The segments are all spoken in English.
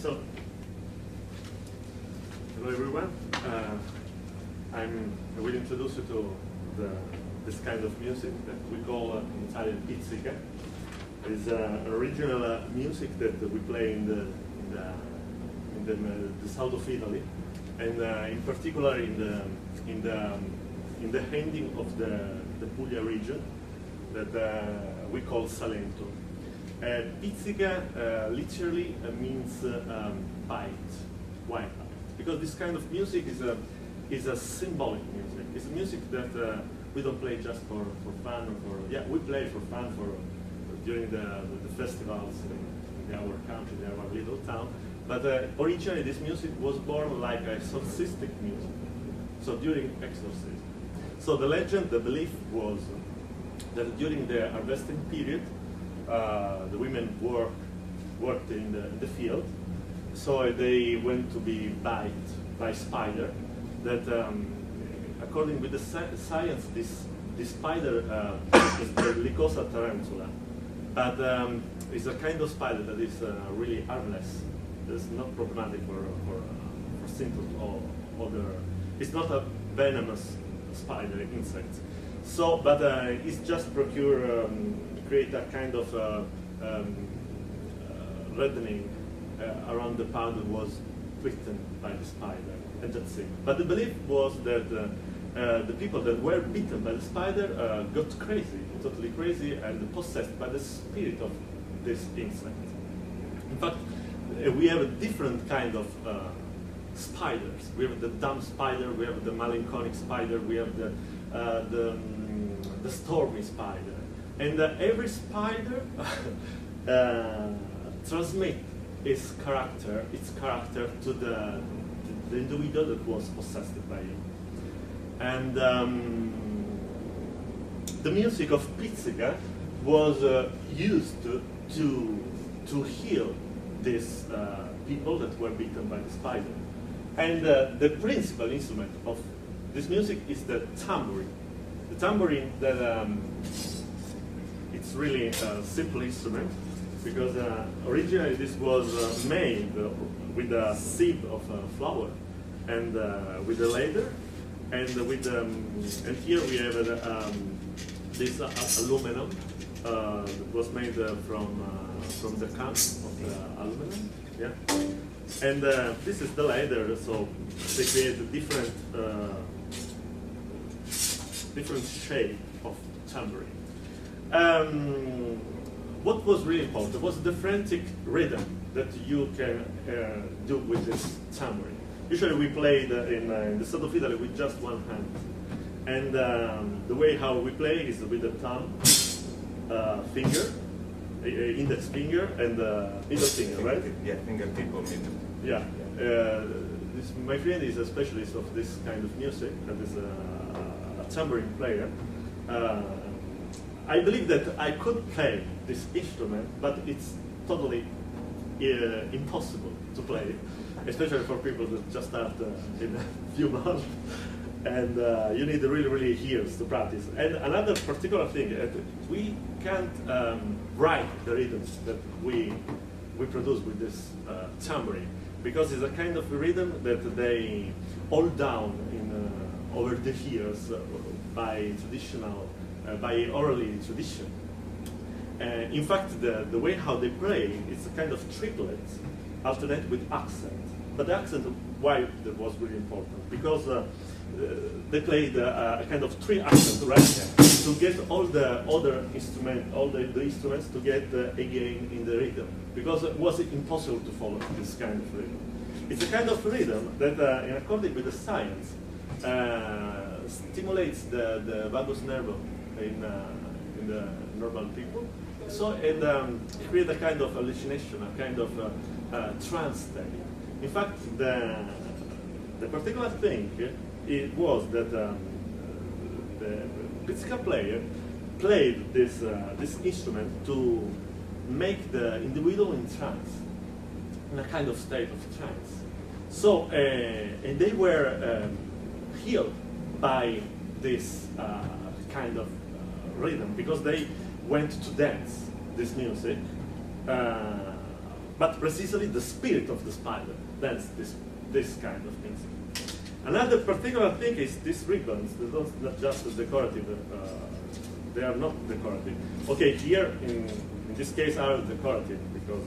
So, hello everyone. I will introduce you to this kind of music that we call in Italian Pizzica. It's original music that we play in the south of Italy, and in particular in the ending of the Puglia region that we call Salento. Pizzica literally means bite, white bite, because this kind of music is a symbolic music. It's a music that we don't play just for fun, or we play for fun during the festivals in our country, in our little town. But originally this music was born like a solstice music, so during exorcism. So the legend, the belief was that during the harvesting period, the women worked in the field, so they went to be bite by spider. That according with the science, this spider is the Lycosa tarantula, but it's a kind of spider that is really harmless. It's not problematic for symptoms or other. It's not a venomous spider insect. So, but it's just create a kind of reddening around the part that was bitten by the spider, and that's it. But the belief was that the people that were bitten by the spider got crazy, totally crazy, and possessed by the spirit of this insect. In fact, we have a different kind of spiders. We have the dumb spider, we have the melancholic spider, we have the stormy spider. And every spider transmits its character to the individual that was possessed by it. And the music of Pizzica was used to heal these people that were bitten by the spider. And the principal instrument of this music is the tambourine. The tambourine that it's really a simple instrument, because originally this was made with a seed of flower and with the leather, and and here we have this aluminum that was made from the can of the aluminum. Yeah, and this is the leather, so they create a different shape of tambourine. What was really important was the frantic rhythm that you can do with this tambourine. Usually we played in the south of Italy with just one hand, and the way how we play is with the thumb, finger, index finger, and middle finger, right? Yeah, fingertip or middle. Yeah. My friend is a specialist of this kind of music, and is a tambourine player. I believe that I could play this instrument, but it's totally impossible to play, especially for people that just start in a few months. And you need really years to practice. And another particular thing, we can't write the rhythms that we produce with this tambourine, because it's a kind of rhythm that they hold down over the years by orally tradition. In fact, the way how they play is a kind of triplet, alternate with accent. But the accent, why that was really important? Because they played a kind of three accents, right? To get all the other instruments, the instruments to get again in the rhythm. Because it was impossible to follow this kind of rhythm. It's a kind of rhythm that, in accordance with the science, stimulates the vagus nerve in the normal people. So it creates a kind of hallucination, a kind of trance state. In fact, the particular thing it was that the Pizzica player played this instrument to make the individual in trance, in a kind of state of trance. So, and they were healed by this kind of rhythm, because they went to dance this music but precisely the spirit of the spider. That's this kind of things. Another particular thing is these ribbons. They're not just decorative. They are not decorative. Okay, here in this case are decorative because,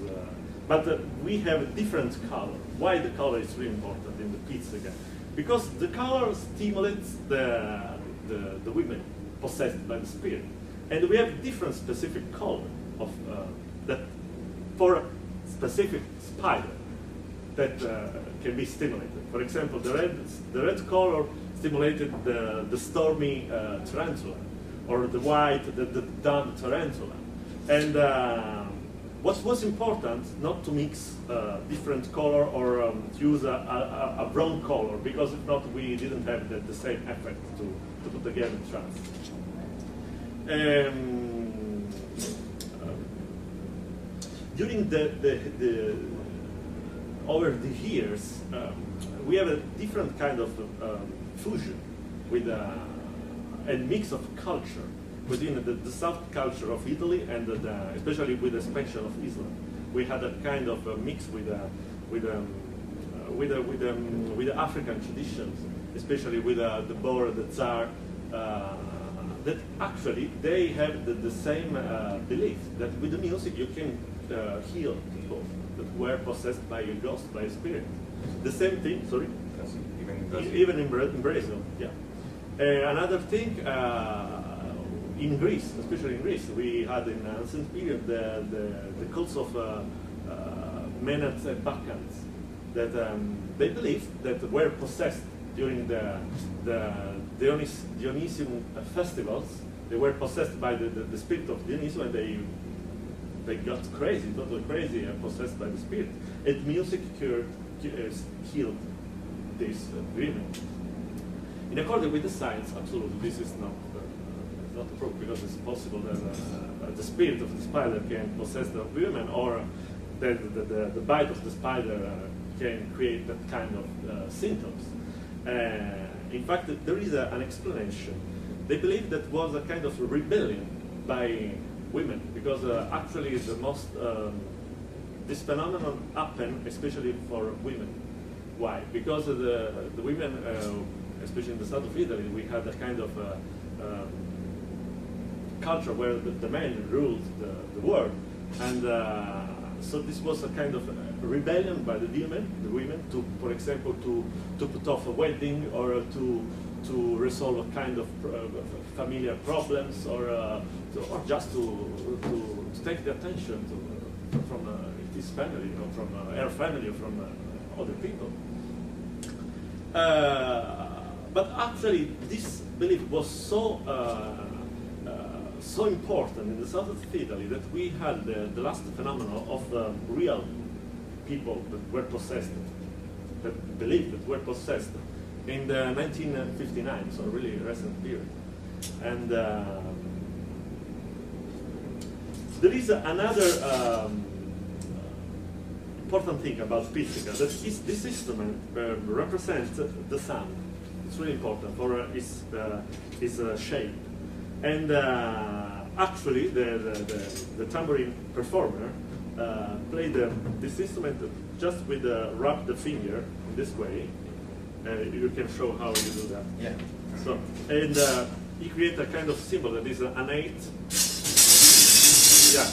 but we have a different color. Why the color is really important in the pizzica? Because the color stimulates the women possessed by the spirit, and we have different specific color of that for a specific spider that can be stimulated. For example, the red color stimulated the stormy tarantula, or the white, the dumb tarantula. And what was important, not to mix different color or to use a brown color, because if not, we didn't have the same effect to put together the trance. During over the years, we have a different kind of fusion with a mix of culture within the south culture of Italy, and especially with the expansion of Islam. We had a kind of a mix with the African traditions, especially with the Boer, the Tsar, that actually they have the same belief that with the music you can heal people that were possessed by a ghost, by a spirit. The same thing, sorry? Even in Brazil, yeah. Another thing, in Greece, especially in Greece, we had in ancient period the cults of men and Bacchants, that they believed that were possessed during the Dionysian festivals. They were possessed by the spirit of Dionysus, and they got crazy, totally crazy, and possessed by the spirit. And music healed these women. In accordance with the science, absolutely, this is not proof, because it's possible that the spirit of the spider can possess the women, or that the bite of the spider can create that kind of symptoms. In fact, there is an explanation. They believe that was a kind of rebellion by women, because actually the most this phenomenon happened especially for women. Why? Because the women, especially in the south of Italy, we had a kind of culture where the men ruled the world, and so this was a kind of rebellion by the women to, for example, to put off a wedding, or to resolve a kind of familiar problems, or just to take the attention from his family, from her family, or from other people. But actually, this belief was so important in the south of Italy that we had the last phenomenon of real people that were possessed, that believed that were possessed, in the 1959, so a really recent period. And there is another important thing about pizzica, that this instrument represents the sound. It's really important for its shape. And actually, the tambourine performer played this instrument just with rub the finger in this way. You can show how you do that. Yeah. So, and he created a kind of symbol that is an 8. Yeah.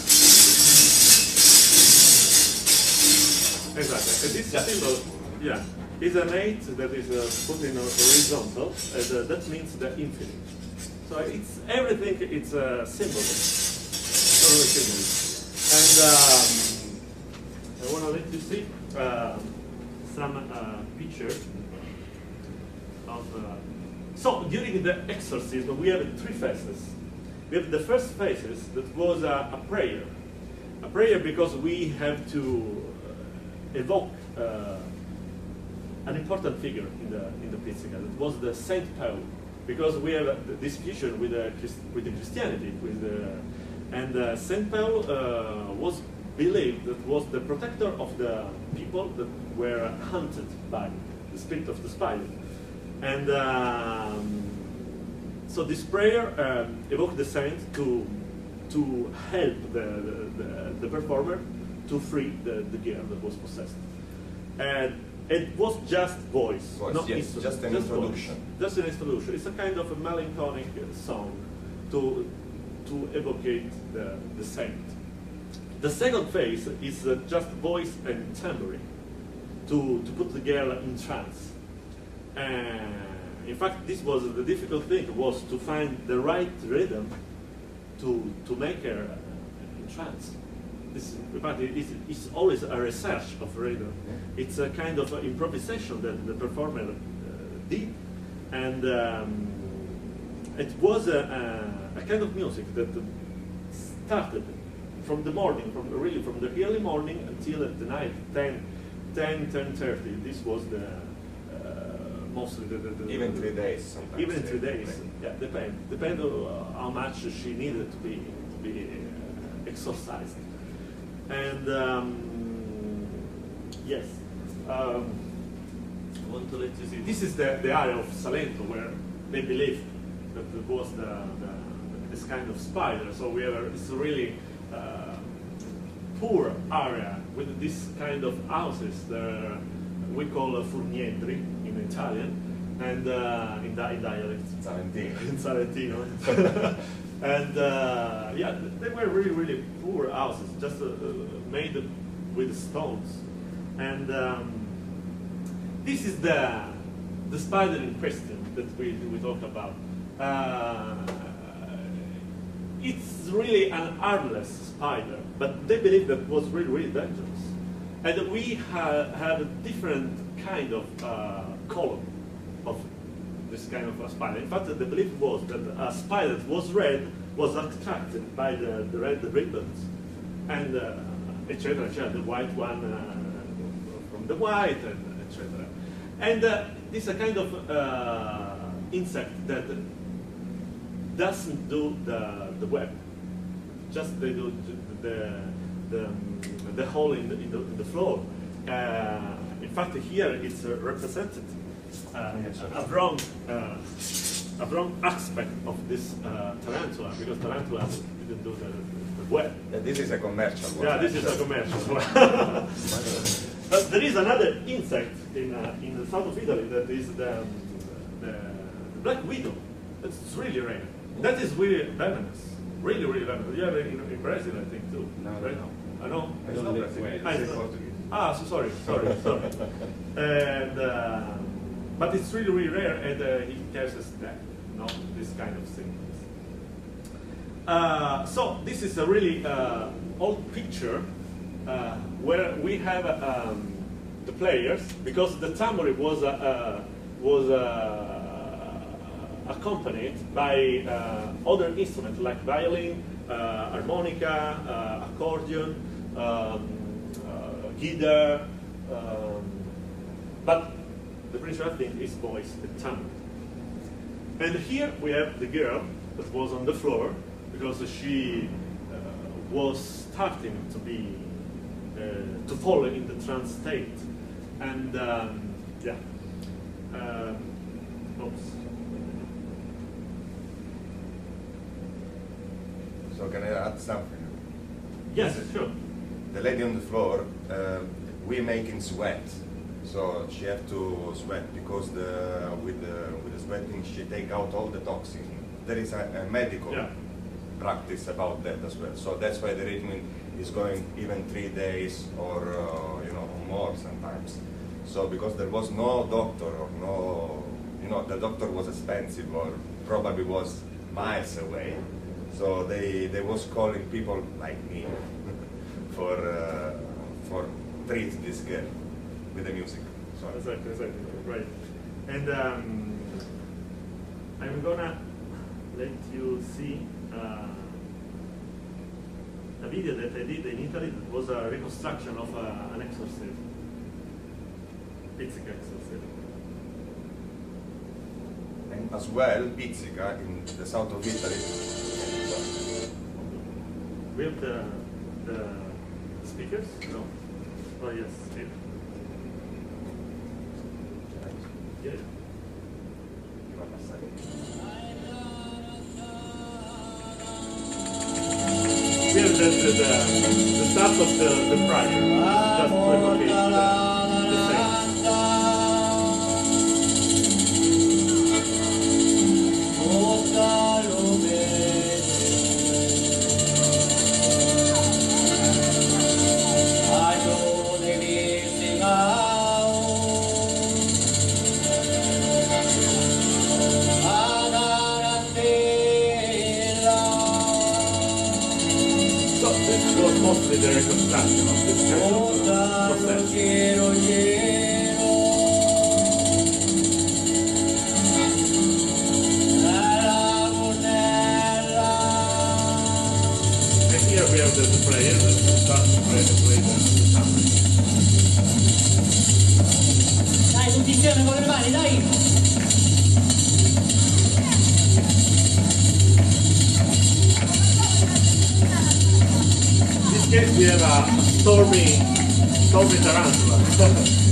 Exactly. And this symbol, yeah, is an 8 that is put in horizontal, and that means the infinite. So it's everything. It's a symbol, totally symbol. And I want to let you see some pictures of. So during the exorcism, we have 3 phases. We have the first phases that was a prayer because we have to evoke an important figure in the Pizzica. That was the Saint Paul. Because we have this fusion with the Christianity, and Saint Paul was believed that was the protector of the people that were hunted by the spirit of the spider, and so this prayer evoked the saint to help the performer to free the girl that was possessed. And it was just voice, not yes, instrument, just an introduction. Voice. Just an introduction. It's a kind of a melancholic song to evocate the saint. The second phase is just voice and tambourine to put the girl in trance. In fact, this was the difficult thing, was to find the right rhythm to make her in trance. But it's always a research of rhythm. It's a kind of improvisation that the performer did, and it was a kind of music that started from the morning, from the early morning until the night, 10:30. This was the mostly the even 3 days sometimes. Even 3 days, yeah, depend on how much she needed to be exercised. And yes, I want to let you see. This is the area of Salento where they believe that there was this kind of spider. So it's a really poor area with this kind of houses. We call furnientri in Italian, and in dialect Salentino. in Salentino. And yeah, they were really poor houses, just made with stones. And this is the spider in question that we talk about. It's really an harmless spider, but they believe that it was really dangerous. And we have a different kind of color of this kind of a spider. In fact, the belief was that a spider that was red was attracted by the red ribbons, and etc. The white one from the white, and etc. And this is a kind of insect that doesn't do the web, just they do the hole in the floor. In fact, here it's represented a wrong aspect of this tarantula, because tarantulas didn't do the web. This is a commercial one. Yeah, this is a commercial one. But there is another insect in the south of Italy that is the black widow. That's really rare. That is really venomous. Really venomous. You have it in Brazil, I think, too. No, right? no. I know. It's not Brazil. It's Portuguese. Ah, so sorry. And but it's really rare, and it causes death. No, this kind of symptoms. So this is a really old picture where we have the players, because the tambourine was accompanied by other instruments like violin, harmonica, accordion, guitar, but the principal thing is voice and tambourine. And here we have the girl that was on the floor because she was starting to be to fall in the trance state, and yeah. Oops. So can I add something? Yes, sure. The lady on the floor, we make in sweat, so she have to sweat because with the sweating she take out all the toxin. There is a medical practice about that as well. So that's why the rhythm is going even 3 days or more sometimes. So because there was no doctor or no, the doctor was expensive or probably was miles away. So they was calling people like me for treat this girl with the music. So Exactly, right. And I'm gonna let you see a video that I did in Italy that was a reconstruction of an exorcism. Pizzica exorcism. And as well, Pizzica in the south of Italy. We have the speakers? No. Oh yes, here. Yeah. Here the start of the prior, just to evocate the saints. Mostly the reconstruction of this kind of process. And here we have the player that starts to play the tambourine. Dai, tutti insieme con le mani, dai! In this case we have a stormy tarantula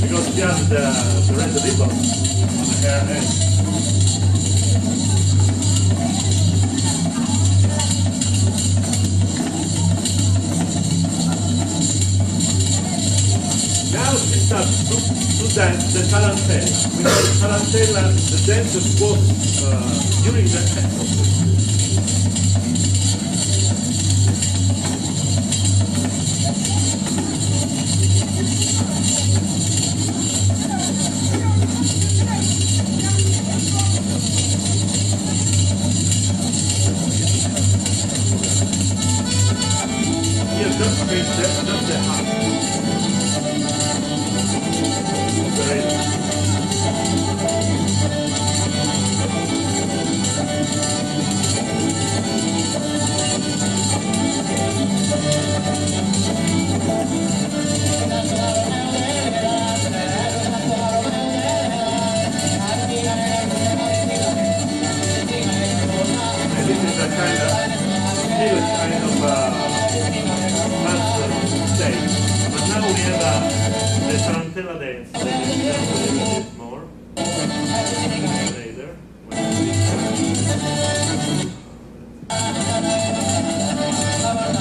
because she has the red ribbon on her head. Now she starts to dance the tarantella. With the tarantella, the dance was during the exorcism. Just the heart. And this is a kind of stage. But now we have the tarantella dance. That is just a little bit more later.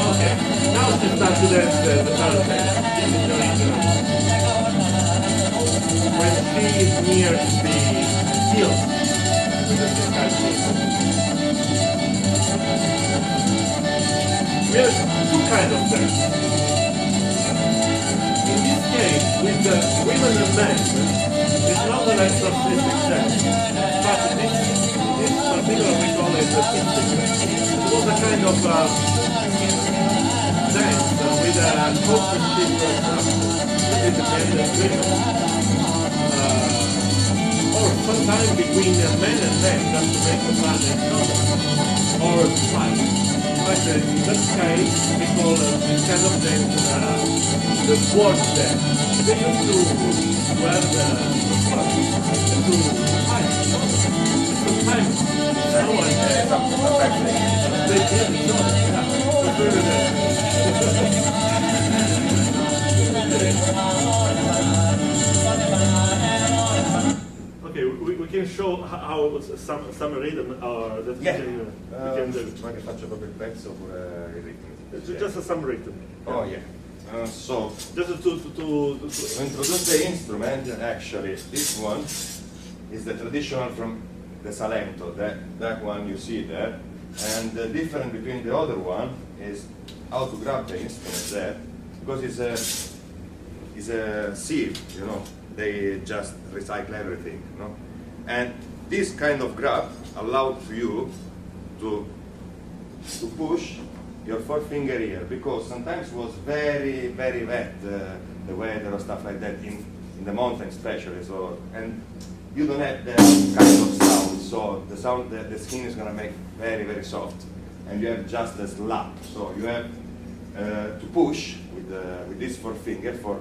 Okay, now she starts to dance the tarantella. This is the original. When she is near the heel with the percussion. We have two kinds of dance. In this case, with the women and men, it's not an exorcistic dance, but this particular we call it the Pizzica. It was a kind of dance with a compensating rhythm. Or sometimes between men and men, just to make the balance or fight. But in this case, we call this kind of dance the sword dance. They used to wear the sword to fight. Sometimes someone they kill each Okay, we can show how some rhythm that we can do. Ma che faccio proprio il pezzo oppure il ritmo? Just some rhythm. Oh yeah. So just to introduce the instrument, actually this one is the traditional from the Salento, that one you see there, and the difference between the other one is how to grab the instrument there, because it's a sieve, you know, they just recycle everything, you know, and this kind of grab allowed you to push your forefinger here, because sometimes it was very, very wet, the weather or stuff like that, in the mountains especially, so, and you don't have that kind of sound, so the sound, the skin is going to make very, very soft, and you have just a slap, so you have to push with this forefinger for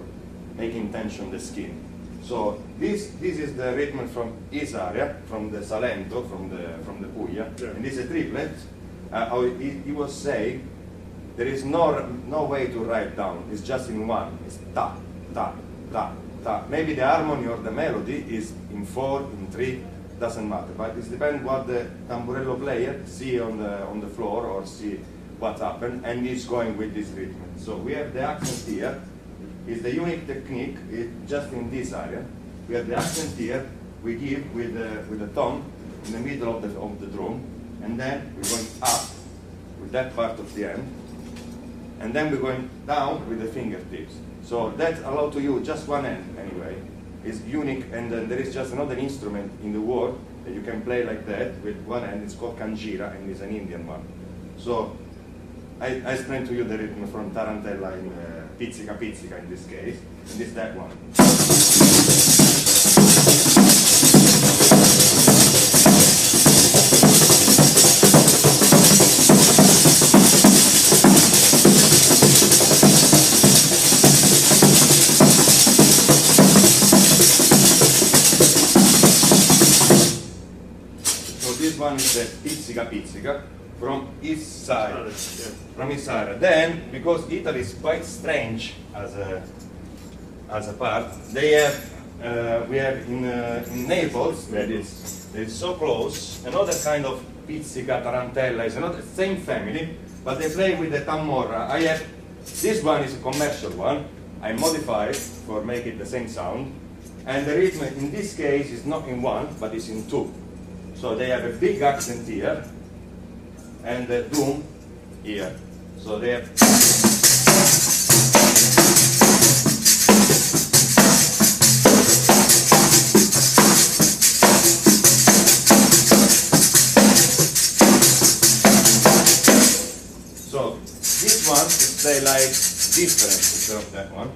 making tension the skin. So this is the rhythm from his area, from the Salento, from the Puglia, yeah. And this is a triplet. How he was saying, there is no way to write down. It's just in one. It's ta ta ta ta. Maybe the harmony or the melody is in 4, in 3, doesn't matter. But it depends what the tamburello player see on the floor or see what happened, and it's going with this rhythm. So we have the accent here. It's the unique technique, just in this area. We have the accent here. We give with the thumb in the middle of the drum, and then we're going up with that part of the end, and then we're going down with the fingertips. So that allows to you just one end anyway. It's unique, and then there is just another instrument in the world that you can play like that with one hand. It's called kanjira, and it's an Indian one. So I explained to you the rhythm from tarantella in Pizzica Pizzica in this case, and it's that one. This one is the Pizzica Pizzica from east side. From east side. Then, because Italy is quite strange as a part, they have we have in Naples, that is so close, another kind of Pizzica tarantella. It's another same family, but they play with the tamorra. I have this one is a commercial one. I modified for make it the same sound, and the rhythm in this case is not in one, but it's in two. So they have a big accent here, and the doom here. So they have. So this one is play like different instead of that one,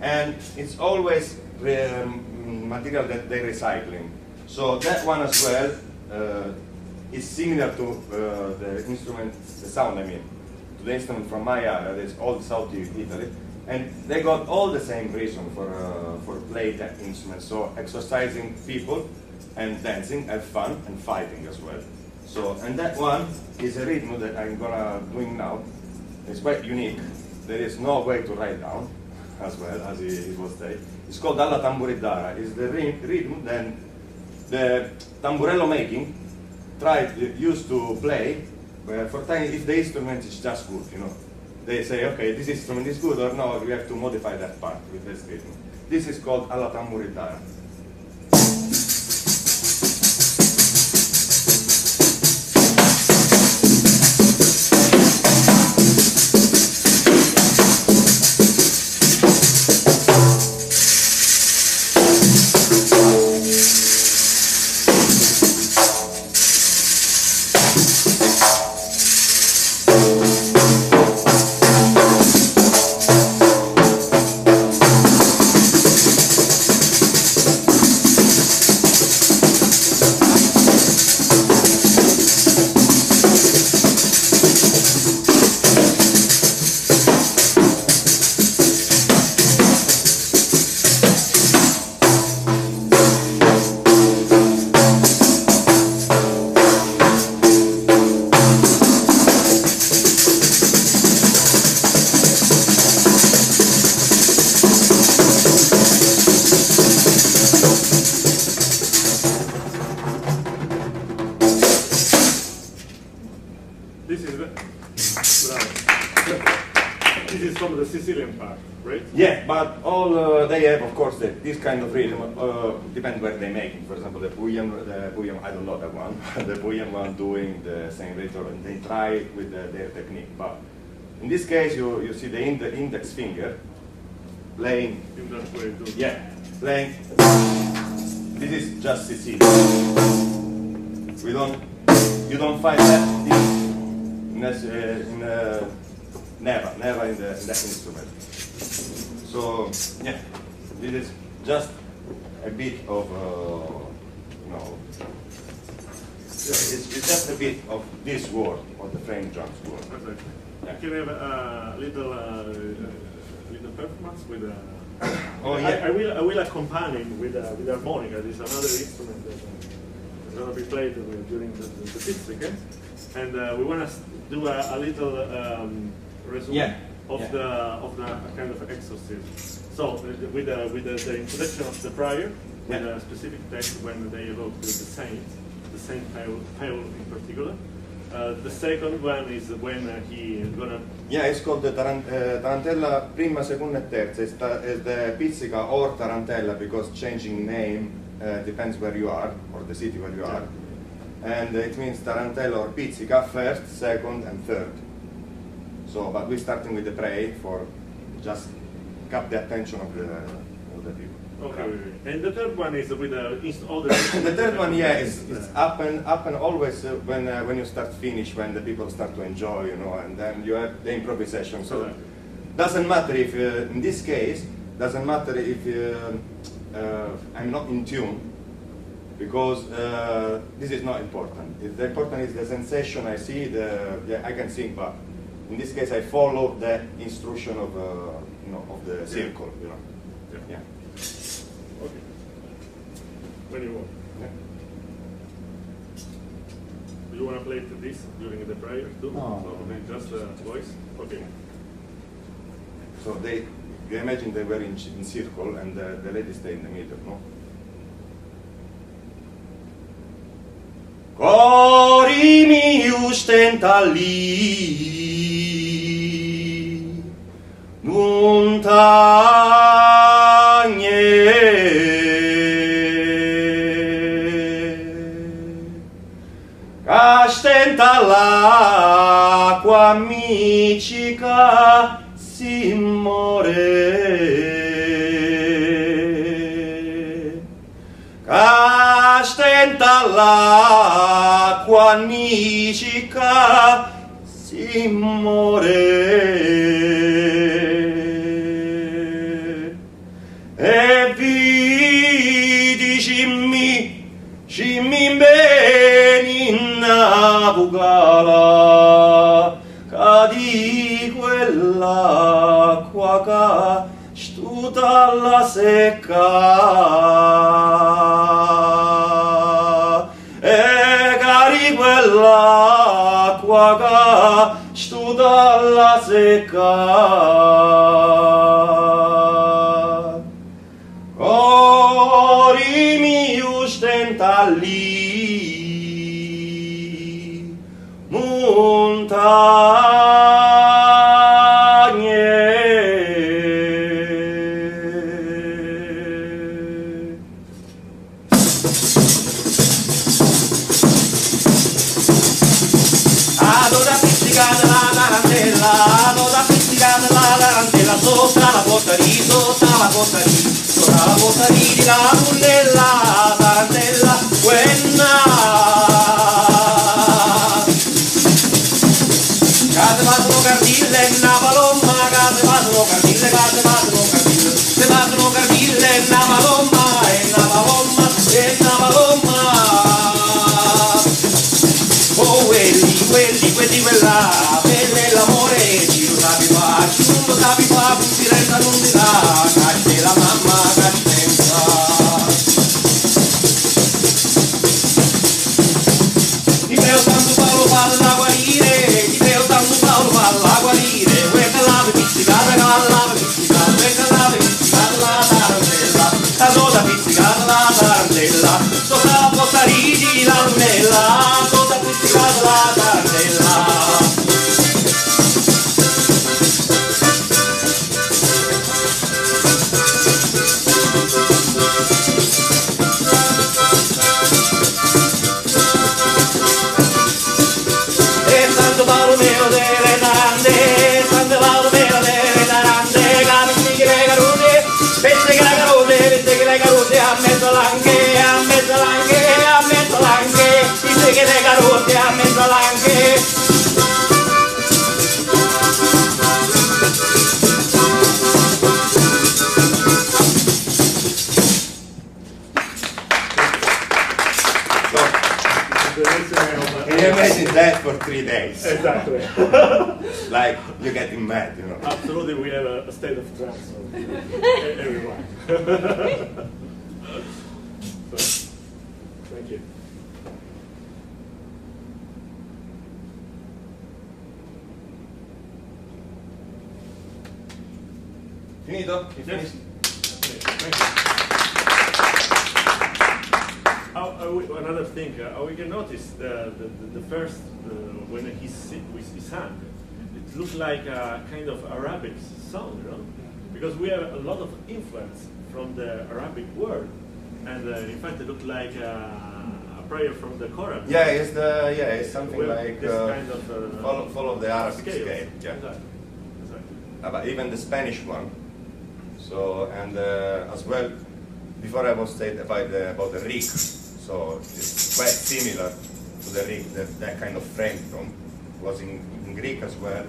and it's always material that they're recycling. So that one as well. Is similar to the instrument, the sound I mean, to the instrument from my area, that's all South Italy, and they got all the same reason for play that instrument. So exercising people and dancing, have fun and fighting as well. So and that one is a rhythm that I'm gonna doing now. It's quite unique. There is no way to write down as well as it was said. It's called alla tamburidara. It's the rhythm then the tamburello making used to play for time if the instrument is just good, you know. They say, okay, this instrument is good, or no, we have to modify that part with this rhythm. This is called alla tamburidara. This is from the Sicilian part, right? Yeah, but all they have, of course, this kind of rhythm. Depends where they make it. For example, the Puyan, I don't know that one. The Puyan one doing the same rhythm, and they try it with their technique. But in this case, you see the index finger playing. In that way, too. Yeah, playing. This is just Sicilian. You don't find that never in that instrument. So yeah, this is just a bit of it's just a bit of this word, of the French drums word. Perfect. Yeah. Can we have a little performance with Oh yeah. I will accompany with harmonica. This is another instrument that is going to be played during the Pizzica, and we want to do a little resume of the kind of exorcism. So with the introduction of the prayer, with a specific text when they evoke the saint pale in particular, The second one is when he is gonna. Yeah, it's called the tarantella prima, seconda e terza. It's the pizzica or tarantella because changing name depends where you are or the city where you are, and it means tarantella or pizzica first, second, and third. So, but we're starting with the prey for just cap the attention of the people. Okay, and the third one is with all the. The third one, yeah, it's up and always when you start finish, when the people start to enjoy, you know, and then you have the improvisation. So doesn't matter if in this case doesn't matter if I'm not in tune, because this is not important. The important is the sensation I see. I can sing, but in this case I follow the instruction of of the circle, you know. Yeah. Okay. When you want. Yeah. Do you want to play this during the prayer too? No. So just voice? Okay. So you imagine they were in circle and the lady stay in the middle, no? Cori mius tentali montagne castenta l'acqua micica si more castenta l'acqua micica si more e vidi cimmi bene in navugala ca di quell'acqua ca stuta alla secca e cari quell'acqua ca stuta alla secca cori mius tentali montagne. Adora pizzicata la tarantella, adora pizzicata la tarantella, sotto la porta di la munnella, tarantella, quenna. Case passano cardille, una palomma, case passano cardille, case passano cardille, se passano cardille, una palomma, e una palomma, e una palomma. Oh, quelli, quella, bella l'amore, ci lo sapi fa, tutti resta non ti dà, cacce la mamma, caccenza. Ti prego tanto Paolo falla guarire, ti prego tanto Paolo falla guarire, questa la pizzicata, questa la pizzicata la tarantella, la soda pizzicata la tarantella, sopra la porta ridi la lunella, soda pizzicata la tarantella. Santo Bartomeo delle Tarante, Santo Bartomeo delle Tarante, capisci che le carote, pensi che le carote, a mezzo l'anche, pensi che le carote, a mezzo l'anche. Can you imagine that for 3 days? Exactly. Like, you're getting mad, you know. Absolutely, we have a state of trance of everyone. So, thank you. Finito? You Yes. finished? Thank you. another thing, we can notice the first, when he sing with his hand, it looks like a kind of Arabic song, you know? Because we have a lot of influence from the Arabic word, and in fact it looked like a prayer from the Quran. Yeah, it's something like this kind of follow the Arabic scale. Yeah. Exactly. But even the Spanish one. So and as well, before I was saying about the rig. So it's quite similar to the rig that kind of frame from was in Greek as well.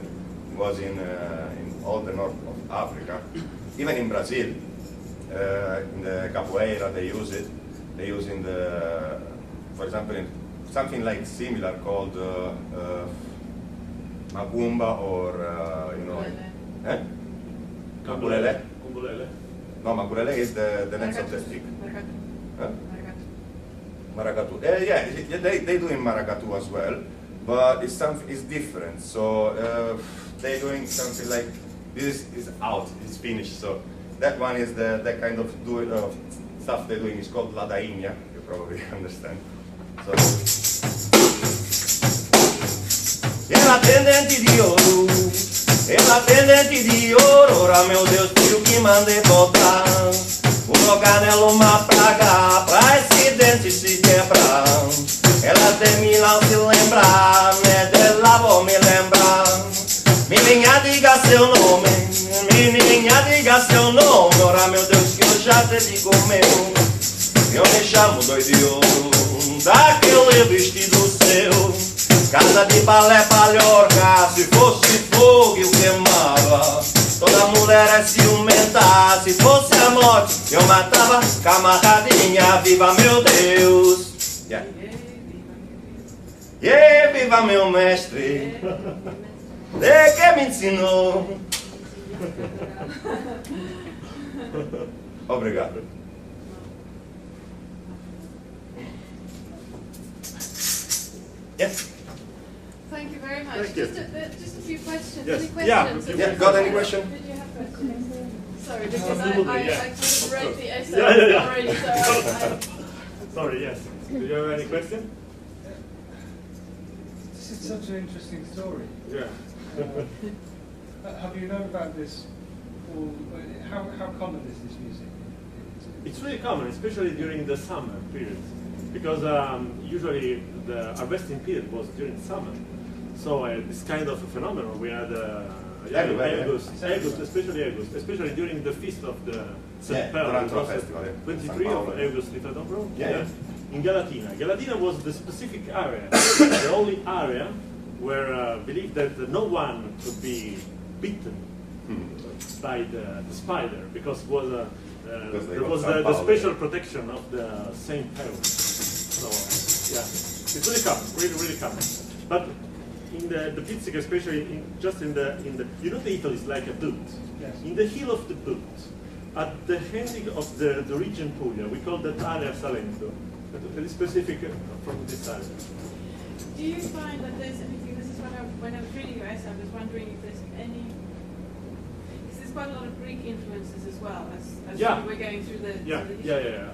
Was in all the north of Africa, even in Brazil. In the capoeira they use it. They use in the, for example, in something like similar called macumba or you know. Cambulele? No, Cambulele is the next of the stick. Maracatu. Yeah, they do in Maracatu as well, but it's different. So they're doing something like this is out, it's finished. So that one is that kind of stuff they're doing. It's called ladainha. You probably understand. So. Ela pendente de ouro, ela pendente de ouro, ora meu Deus, fui o que mandei botar. Vou jogar nela uma praga, pra esse dente se quebrar. Ela tem me lá se lembrar, né, dela vou me lembrar. Menininha, diga seu nome, menininha, diga seu nome, ora meu Deus, que eu já te digo meu. Eu me chamo doido de ouro, daquele vestido seu. Casa de balé palhorca, se fosse fogo eu queimava. Toda mulher é ciumenta, se fosse a morte eu matava. Camaradinha, viva meu Deus. Yeah. Yeah, viva meu mestre, de que me ensinou. Obrigado. Yes. Thank you very much. Thank you. Just a few questions. Yes. Any questions? Yeah, got any question? Did you have questions? Sorry, because Absolutely, I yeah. kind of wrote the essay Yeah. already, so Sorry, yes. Do you have any question? This is such an interesting story. Yeah. Have you known about this? How common is this music? It's really common, especially during the summer period, because usually the harvesting period was during summer. So this kind of a phenomenon we had August, especially during the feast of the St. Paul, 23 of August, if I don't wrong. Yeah. In Galatina. Galatina was the specific area, the only area where believed that no one could be bitten by the spider, because it was there was the special protection of the St. Paul. So yeah, it's really common, really common. But in the Pizzica, especially just in the you know, the Italy is like a boot. Yes. In the heel of the boot, at the ending of the region Puglia, we call that area Salento. Very specific from this area. do you find that there's anything, this is when I was reading your essay, I was wondering if there's any, because there's quite a lot of Greek influences as well, as Yeah. you were going through the Yeah, the yeah.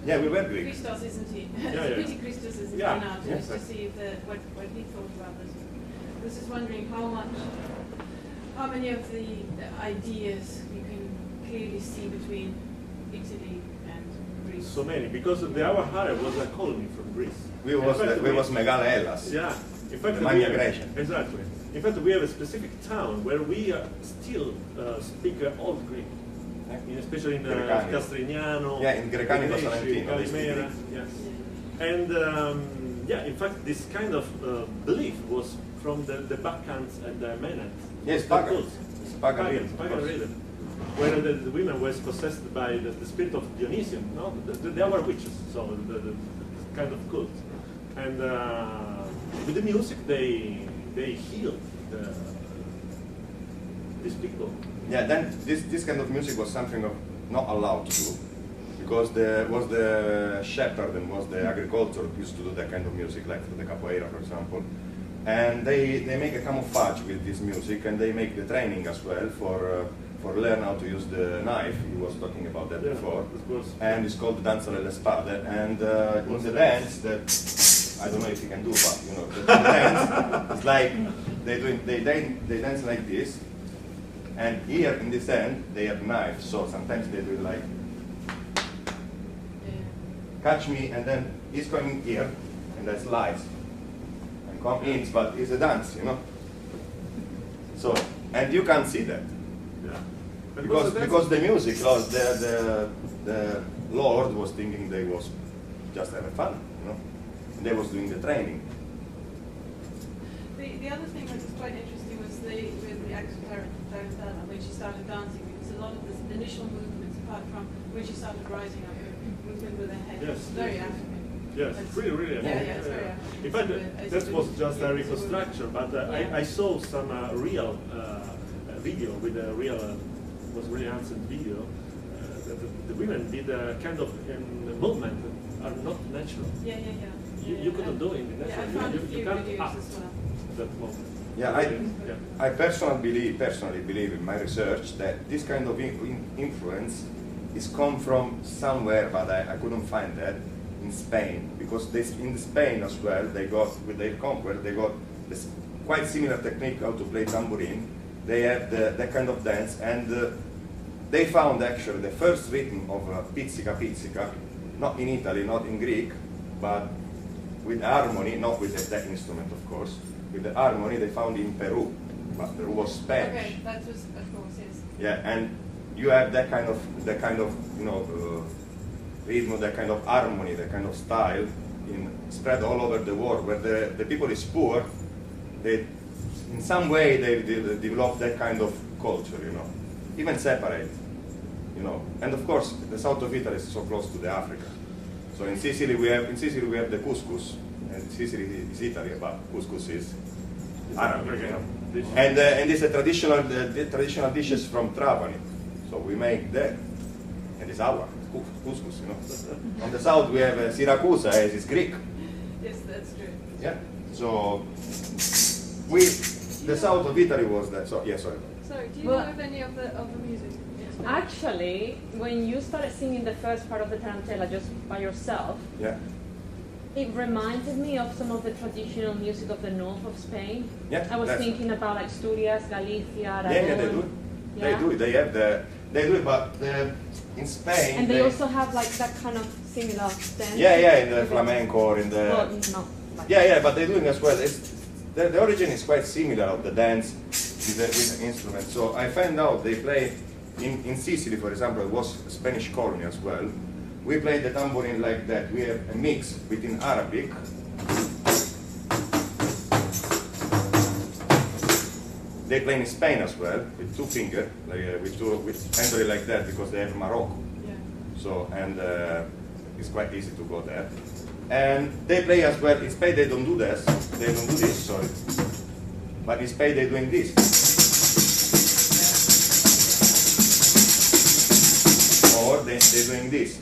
Yeah, we were Greek. Christos, isn't he? Yeah. Pretty Christos isn't Yeah. he now, Yeah. just to see if what he thought about this. I was just wondering how many of the ideas you can clearly see between Italy and Greece. So many, because our area was a colony from Greece. We was Megala Hellas. Yeah. In fact, The Magna Graecia. Exactly. In fact, we have a specific town where we still speak Old Greek, especially in Grecanico. Castrignano. Yeah, in Grecanico Venezia, Salentino, they speak Calimera. Greek. Yes. And in fact, this kind of belief was from the Bacchants and the Menads. Yes, The pagan. cults. It's pagan rhythm, of Pagan course. rhythm. Where the women were possessed by the spirit of Dionysian. No, they were witches, so the kind of cult. And with the music, they healed these people. Yeah, then this kind of music was something of not allowed to do, because the shepherd and was the agriculture used to do that kind of music, like the capoeira, for example. And they make a camouflage with this music, and they make the training as well for for learn how to use the knife. He was talking about that Yeah, before. of course. And it's called the Danza delle Spade. And in the dance that I don't know if you can do, but you know, the dance it's like they dance like this. And here in this end they have knives, so sometimes they do it like catch me, and then he's coming here, and that's lies. And come in, but it's a dance, you know. So, and you can't see that. Yeah. Because the music, the Lord was thinking they was just having fun, you know. And they was doing the training. The other thing that was quite interesting was with the actress Tarantella, when she started dancing, because a lot of the initial movements, apart from when she started rising up, movement with her head, Yes, was very yes. African. Yes, That's- really. Yeah, it's very African. In fact, that was just a Yeah, reconstruction, but yeah. I saw some real video with a real, was really handsome video. That the women did a kind of movement that are not natural. Yeah. You couldn't do it in Yeah, I natural. found a You few can't videos act as well. that moment. Yeah, I personally believe in my research that this kind of influence is come from somewhere, but I couldn't find that in Spain, because in Spain as well they got with their conquest they got this quite similar technique how to play tambourine. They have that kind of dance, and they found actually the first rhythm of Pizzica Pizzica, not in Italy, not in Greek, but with harmony, not with that instrument of course. With the harmony they found in Peru, but Peru was Spanish. Okay, that was, of course, yes. Yeah, and you have that kind of you know rhythm, that kind of harmony, that kind of style spread all over the world. Where the people is poor, they in some way they develop that kind of culture, you know, even separate, you know. And of course, the south of Italy is so close to the Africa. So in Sicily we have the couscous, and Sicily is Italy, but couscous is Arabic, you know. And it's a traditional traditional dishes from Trapani. So we make that, and it's our couscous, you know. On the south we have Siracusa, as is Greek. Yes, that's true. Yeah. So the south of Italy was that. So yeah, sorry. Sorry, do you Well- know of any of the music? Actually, when you started singing the first part of the tarantella just by yourself, Yeah. it reminded me of some of the traditional music of the north of Spain. Yeah, I was that's- thinking about like Asturias, Galicia, Aragon. Yeah, they do. They Yeah. do it. They do it, but in Spain. And they also have like that kind of similar dance. Yeah, in the flamenco or in the. Well, no. Like, Yeah, but they're doing as well. The origin is quite similar of the dance with the instrument. So I found out they play in Sicily, for example, it was a Spanish colony as well. We play the tambourine like that. We have a mix between Arabic. They play in Spain as well with two fingers, like with handle it like that because they have Morocco. Yeah. So and it's quite easy to go there. And they play as well. In Spain they don't do this. They don't do this. Sorry, but in Spain they're doing this. Or they're doing this.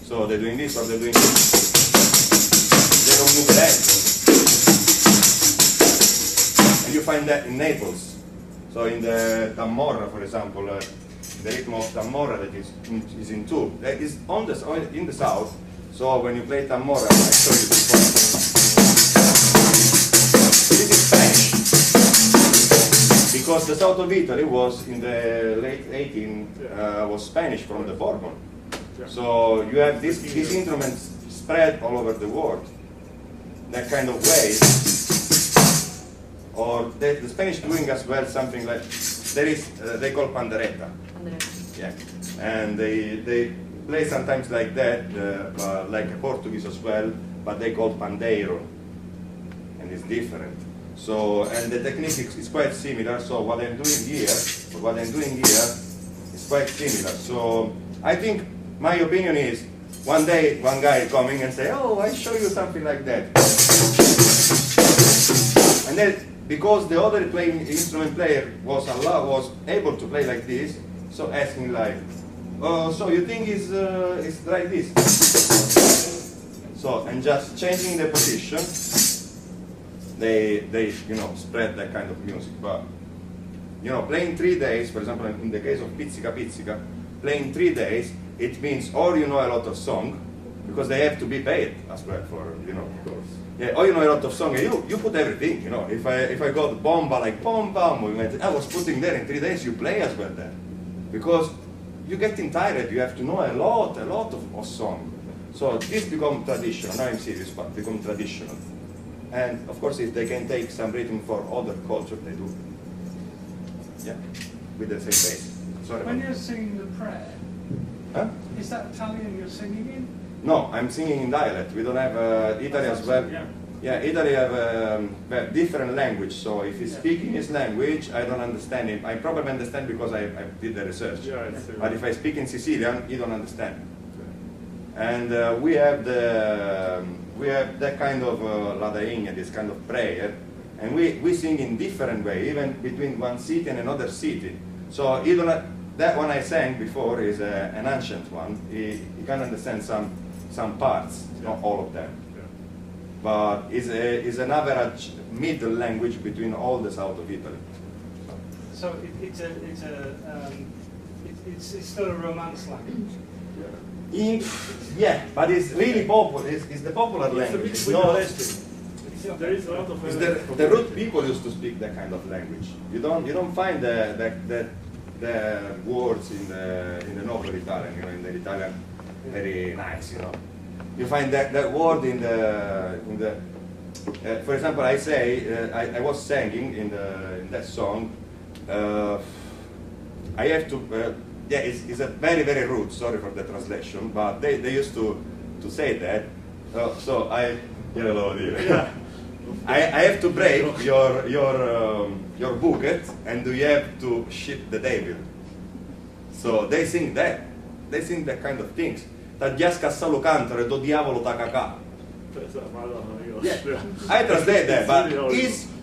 So they're doing this or they're doing this. They don't move their hands. And you find that in Naples. So in the Tamorra, for example, the rhythm of Tamorra that is in two. That is in the south. So when you play Tamorra, I show you before. This is Spanish. Because the south of Italy was in the late 18 was Spanish from the Bourbon. So you have these instruments spread all over the world. That kind of way. Or the Spanish doing as well something like there is they call pandereta. Yeah, and they play sometimes like that, like a Portuguese as well, but they call pandeiro, and it's different. So, and the technique is quite similar. So what I'm doing here is quite similar. So I think my opinion is one day one guy coming and say, "Oh, I show you something like that," and then because the other instrument player was able to play like this, so asking like, "Oh, so you think it's like this?" So and just changing the position. they you know, spread that kind of music. But you know, playing 3 days, for example, in the case of Pizzica, playing 3 days, it means or you know a lot of song, because they have to be paid as well for, you know. Of course. Yeah, or you know a lot of song, and you put everything, you know. If I got bomba, like bomba movement, I was putting there in 3 days, you play as well there. Because you're getting tired, you have to know a lot of song. So this become traditional, now I'm serious, but become traditional. And of course, if they can take some rhythm for other culture, they do. Yeah, with the same bass. Sorry. When you're singing the prayer, Huh? is that Italian you're singing in? No, I'm singing in dialect. We don't have Italy as well. Yeah. Yeah, Italy have a different language. So if he's speaking his language, I don't understand him. I probably understand because I did the research. Yeah, But if I speak in Sicilian, you don't understand. And we have that kind of ladainha, this kind of prayer, and we sing in different way, even between one city and another city. So even that one I sang before is an ancient one. You can understand some parts, not all of them. But is an average middle language between all the south of Italy. So it's still a Romance language. Yeah, but it's really popular. It's the popular language. It's It's a mix not- with there is a lot of it's the root people used to speak that kind of language. You don't find the words in the noble Italian, you know, in the Italian very nice, you know. You find that word in the for example, I say I was singing in that song. I have to yeah, it's a very rude. Sorry for the translation, but they used to say that. So I Yeah. I have to break your bucket, and you have to ship the devil. So they sing that. They sing that kind of things. Tagliasca assalo cantare, do diavolo tacacà. Yeah, I translate that, but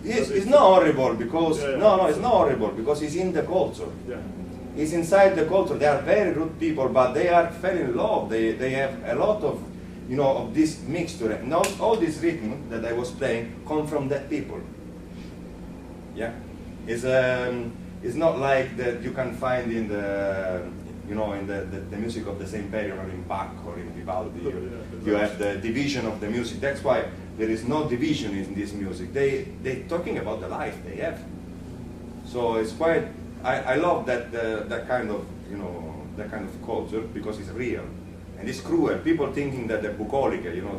it's not horrible because no, it's not horrible because it's in the culture. Yeah. It's inside the culture. They are very rude people, but they are fell in love. They have a lot of, you know, of this mixture. And all this rhythm that I was playing come from that people. Yeah, it's not like that you can find in the, you know, in the music of the same period, or in Bach or in Vivaldi. You have the division of the music. That's why there is no division in this music. They talking about the life they have. So it's quite. I love that kind of, you know, that kind of culture because it's real and it's cruel. People thinking that the bucolic, you know,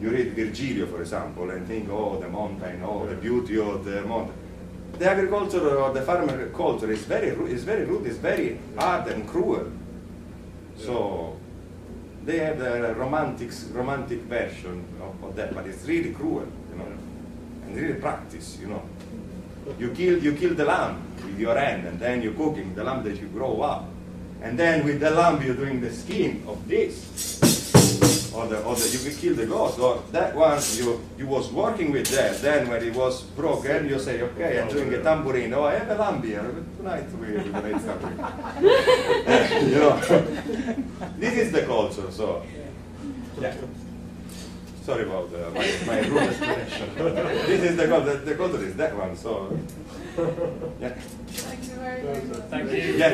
you read Virgilio, for example, and think, oh, the mountain, oh, the beauty of the mountain. The agriculture or the farmer culture is very rude, it's very hard and cruel. So they have the romantic version of that, but it's really cruel, you know, and really practice, you know. You kill the lamb with your hand, and then you're cooking the lamb that you grow up, and then with the lamb you're doing the skin of this, or you will kill the goat. Or that one you was working with that. Then when it was broken, you say, okay, I'm doing a tambourine. Oh, I have a lamb here tonight. We're gonna something. You know, this is the culture. So, yeah. Sorry about my rude explanation. This is the culture is that one. So, yeah. Thank you very much. Thank you. Yeah.